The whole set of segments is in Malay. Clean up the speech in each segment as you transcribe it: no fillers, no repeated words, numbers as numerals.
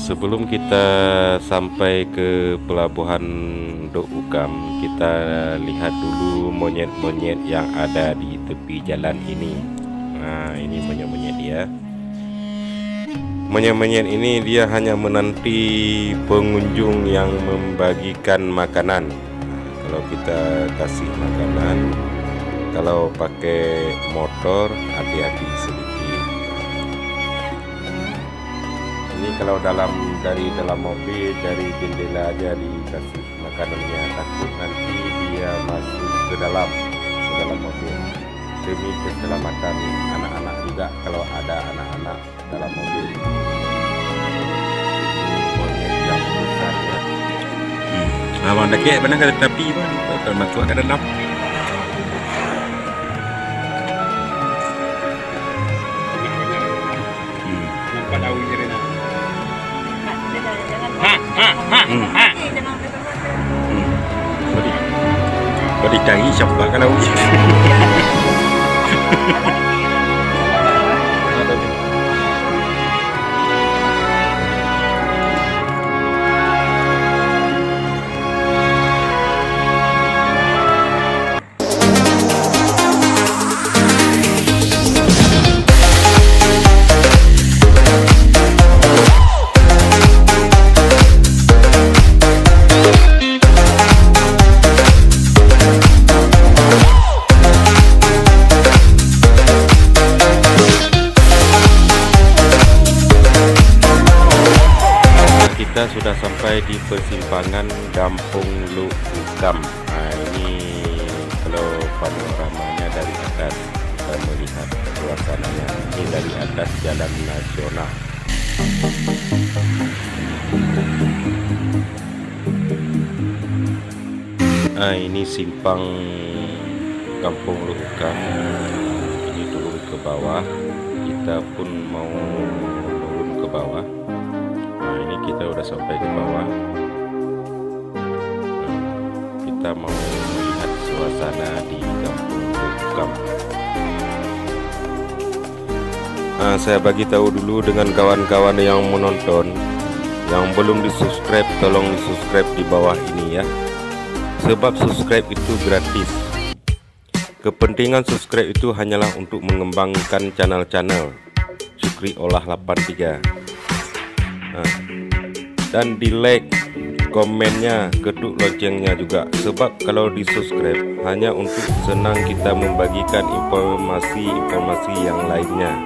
Sebelum kita sampai ke pelabuhan Dok Ukam, kita lihat dulu monyet-monyet yang ada di tepi jalan ini. Nah, ini monyet-monyet dia. Monyet-monyet ini dia hanya menanti pengunjung yang membagikan makanan. Kalau kita kasih makanan, kalau pakai motor hati-hati sedikit. Ini kalau dari dalam mobil, dari jendela aja dikasih makanannya, takut nanti dia masuk ke dalam mobil demi keselamatan anak-anak juga kalau ada anak-anak dalam mobil. Monyet yang besar ya. Abang dah kek benar kata tapi bang, kalau masuk ke dalam. Nampak daun je Rena. Beri cari siapa kalau kita sudah sampai di persimpangan Kampung Luk Ukam. Nah, ini kalau panoramanya dari atas, kita melihat suasananya ini dari atas jalan nasional. Nah, ini simpang Kampung Luk Ukam. Ini turun ke bawah, kita pun mau turun ke bawah. Ini kita udah sampai ke bawah. Kita mau melihat suasana di Kampung Luk Ukam. Saya bagi tahu dulu dengan kawan-kawan yang menonton, yang belum di-subscribe, tolong di-subscribe di bawah ini ya. Sebab subscribe itu gratis. Kepentingan subscribe itu hanyalah untuk mengembangkan channel-channel Sukri Olah 83. Dan di like, komennya, ketuk loncengnya juga. Sebab kalau di subscribe hanya untuk senang kita membagikan informasi-informasi yang lainnya.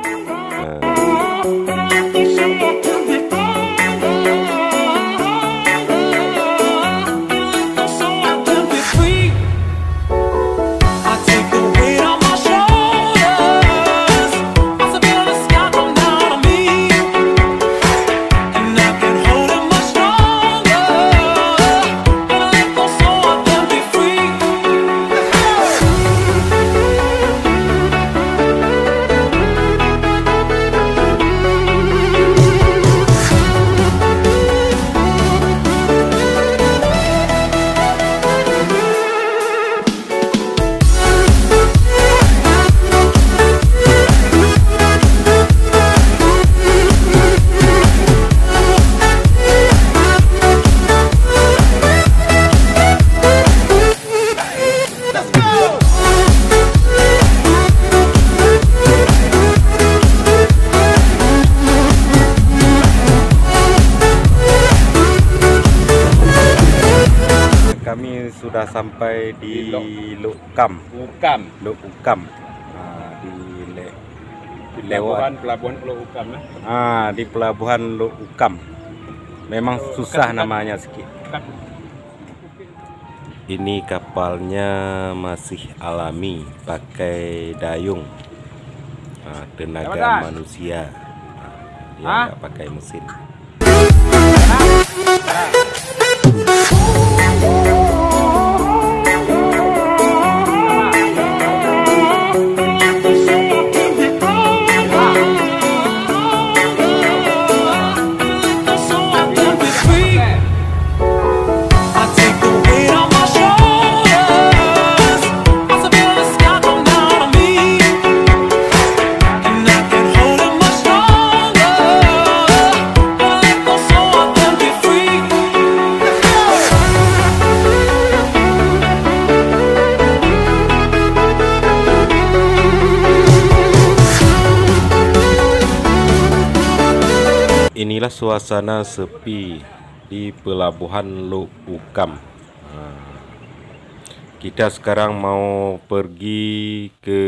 Kami sudah sampai di Luk Ukam. Luk Ukam. Di pelabuhan Luk Ukam. Di pelabuhan Luk Ukam. Memang susah namanya sedikit. Ini kapalnya masih alami, pakai dayung. Tenaga manusia. Dia nggak pakai mesin. Inilah suasana sepi di pelabuhan Luk Ukam. Kita sekarang mau pergi ke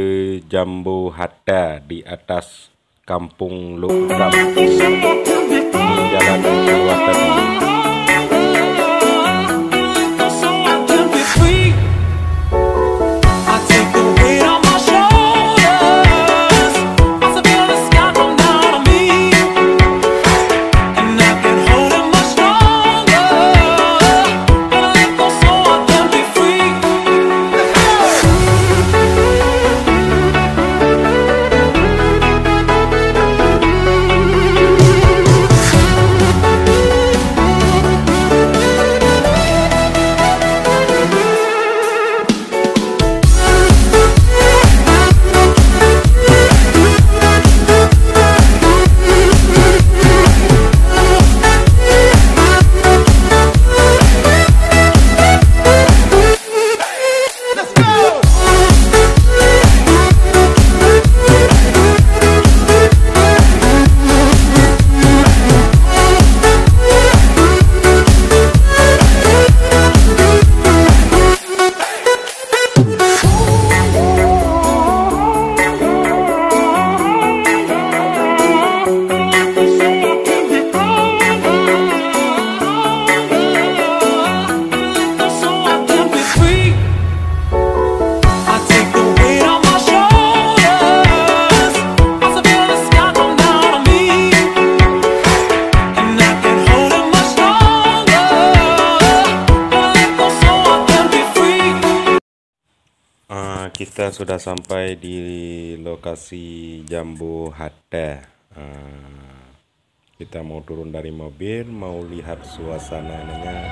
Jambu Hatta di atas kampung Luk Ukam. Ini jalan yang keluar tadi. Kita sudah sampai di lokasi Jambu Hatta. Kita mau turun dari mobil, mau lihat suasananya.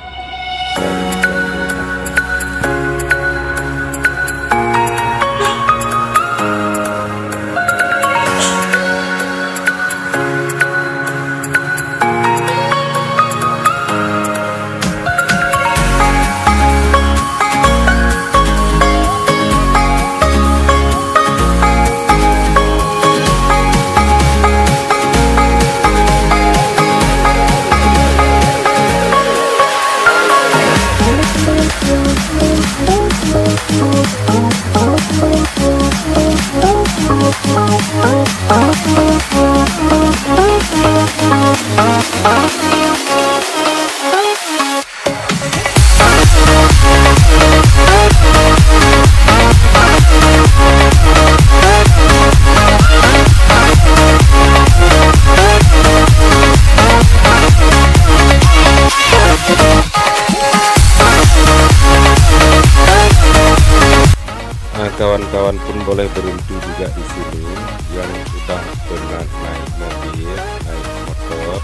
Kawan-kawan pun boleh berhenti juga di sini yang sudah pernah naik mobil, naik motor.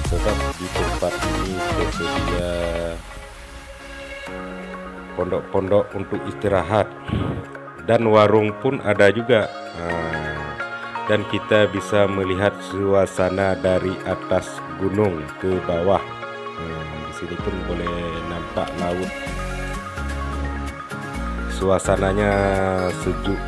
Sebab di tempat ini tersedia pondok-pondok untuk istirahat dan warung pun ada juga. Dan kita bisa melihat suasana dari atas gunung ke bawah. Di sini pun boleh nampak laut. Suasananya sejuk